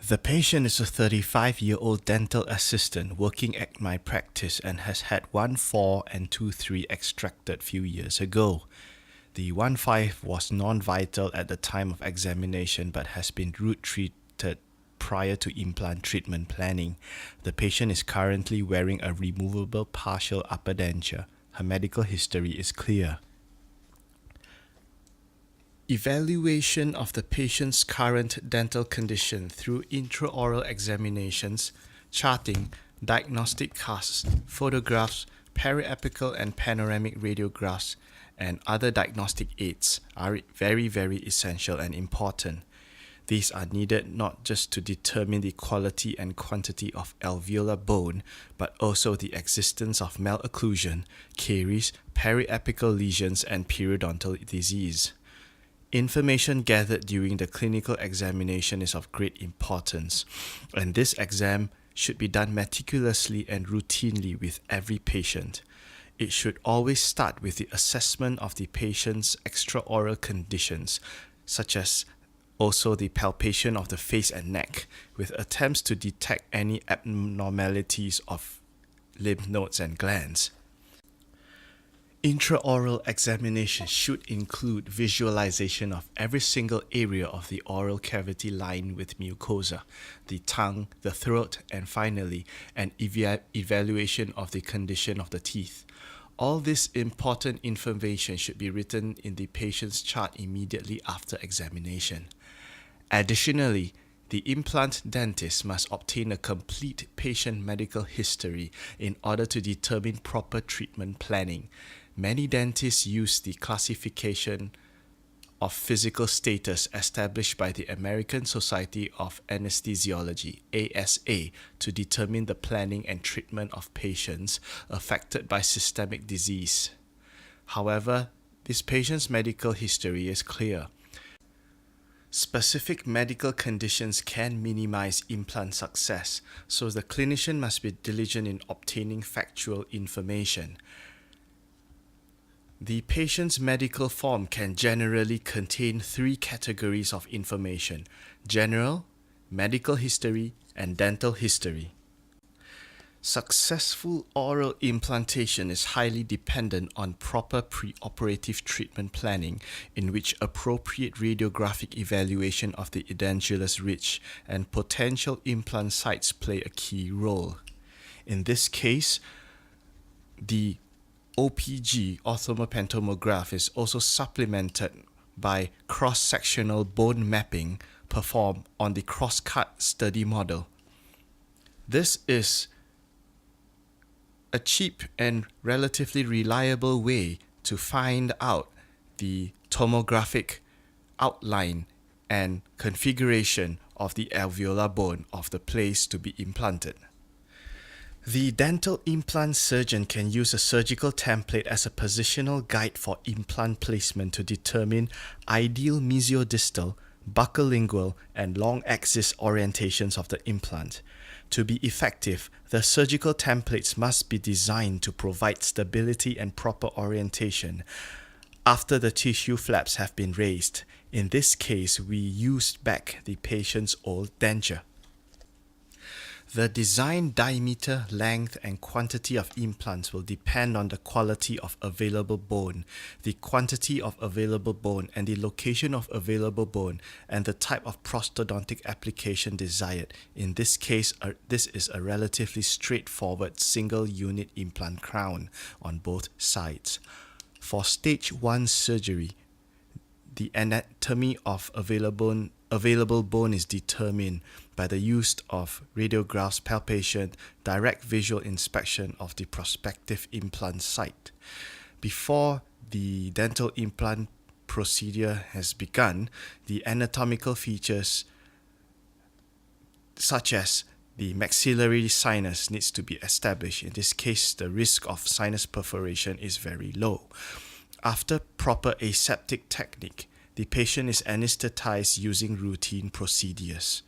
The patient is a 35-year-old dental assistant working at my practice and has had 1-4 and 2-3 extracted few years ago. The 1-5 was non-vital at the time of examination but has been root treated prior to implant treatment planning. The patient is currently wearing a removable partial upper denture. Her medical history is clear. Evaluation of the patient's current dental condition through intraoral examinations, charting, diagnostic casts, photographs, periapical and panoramic radiographs, and other diagnostic aids are very, very essential and important. These are needed not just to determine the quality and quantity of alveolar bone, but also the existence of malocclusion, caries, periapical lesions, and periodontal disease. Information gathered during the clinical examination is of great importance, and this exam should be done meticulously and routinely with every patient. It should always start with the assessment of the patient's extraoral conditions, such as also the palpation of the face and neck, with attempts to detect any abnormalities of lymph nodes and glands. Intraoral examination should include visualization of every single area of the oral cavity lined with mucosa, the tongue, the throat, and finally, an evaluation of the condition of the teeth. All this important information should be written in the patient's chart immediately after examination. Additionally, the implant dentist must obtain a complete patient medical history in order to determine proper treatment planning. Many dentists use the classification of physical status established by the American Society of Anesthesiology, ASA, to determine the planning and treatment of patients affected by systemic disease. However, this patient's medical history is clear. Specific medical conditions can minimize implant success, so the clinician must be diligent in obtaining factual information. The patient's medical form can generally contain 3 categories of information: general, medical history, and dental history. Successful oral implantation is highly dependent on proper preoperative treatment planning, in which appropriate radiographic evaluation of the edentulous ridge and potential implant sites play a key role. In this case, the OPG, orthomontomograph, is also supplemented by cross-sectional bone mapping performed on the cross-cut study model. This is a cheap and relatively reliable way to find out the tomographic outline and configuration of the alveolar bone of the place to be implanted. The dental implant surgeon can use a surgical template as a positional guide for implant placement to determine ideal mesiodistal, buccolingual, and long axis orientations of the implant. To be effective, the surgical templates must be designed to provide stability and proper orientation after the tissue flaps have been raised. In this case, we used back the patient's old denture. The design diameter, length, and quantity of implants will depend on the quality of available bone, the quantity of available bone, and the location of available bone, and the type of prosthodontic application desired. In this case, this is a relatively straightforward single-unit implant crown on both sides. For stage 1 surgery, the anatomy of available bone is determined by the use of radiographs, palpation, direct visual inspection of the prospective implant site. Before the dental implant procedure has begun, the anatomical features such as the maxillary sinus needs to be established. In this case, the risk of sinus perforation is very low. After proper aseptic technique, the patient is anesthetized using routine procedures.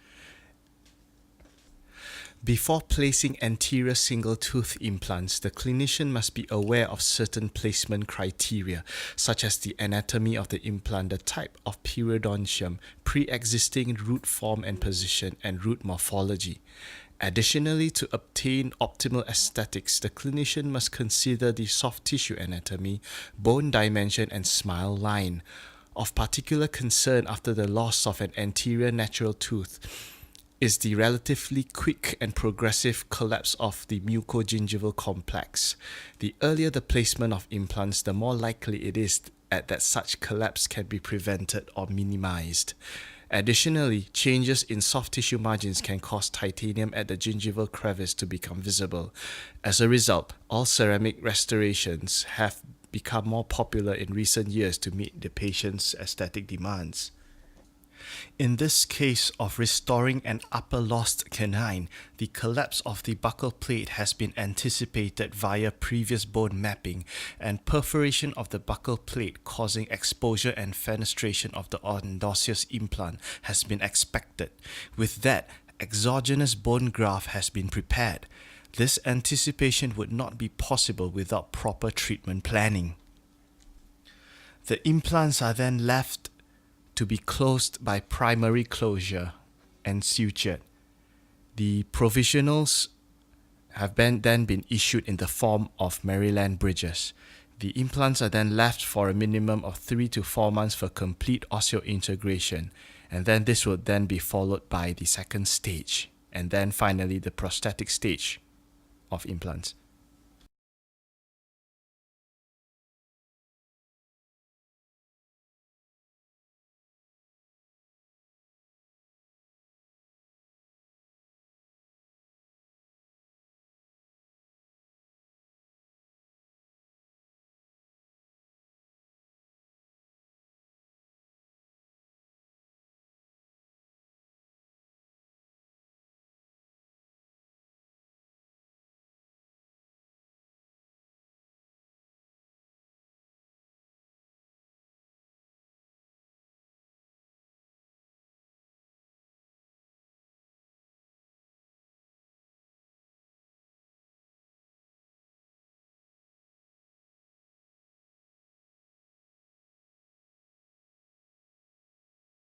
Before placing anterior single-tooth implants, the clinician must be aware of certain placement criteria, such as the anatomy of the implant, the type of periodontium, pre-existing root form and position, and root morphology. Additionally, to obtain optimal aesthetics, the clinician must consider the soft tissue anatomy, bone dimension, and smile line. Of particular concern after the loss of an anterior natural tooth is the relatively quick and progressive collapse of the mucogingival complex. The earlier the placement of implants, the more likely it is that such collapse can be prevented or minimized. Additionally, changes in soft tissue margins can cause titanium at the gingival crevice to become visible. As a result, all ceramic restorations have become more popular in recent years to meet the patient's aesthetic demands. In this case of restoring an upper lost canine, the collapse of the buccal plate has been anticipated via previous bone mapping, and perforation of the buccal plate causing exposure and fenestration of the osseous implant has been expected. With that, exogenous bone graft has been prepared. This anticipation would not be possible without proper treatment planning. The implants are then left to be closed by primary closure and sutured. The provisionals have then been issued in the form of Maryland bridges. The implants are then left for a minimum of 3 to 4 months for complete osseointegration, and then this will then be followed by the second stage, and then finally the prosthetic stage of implants.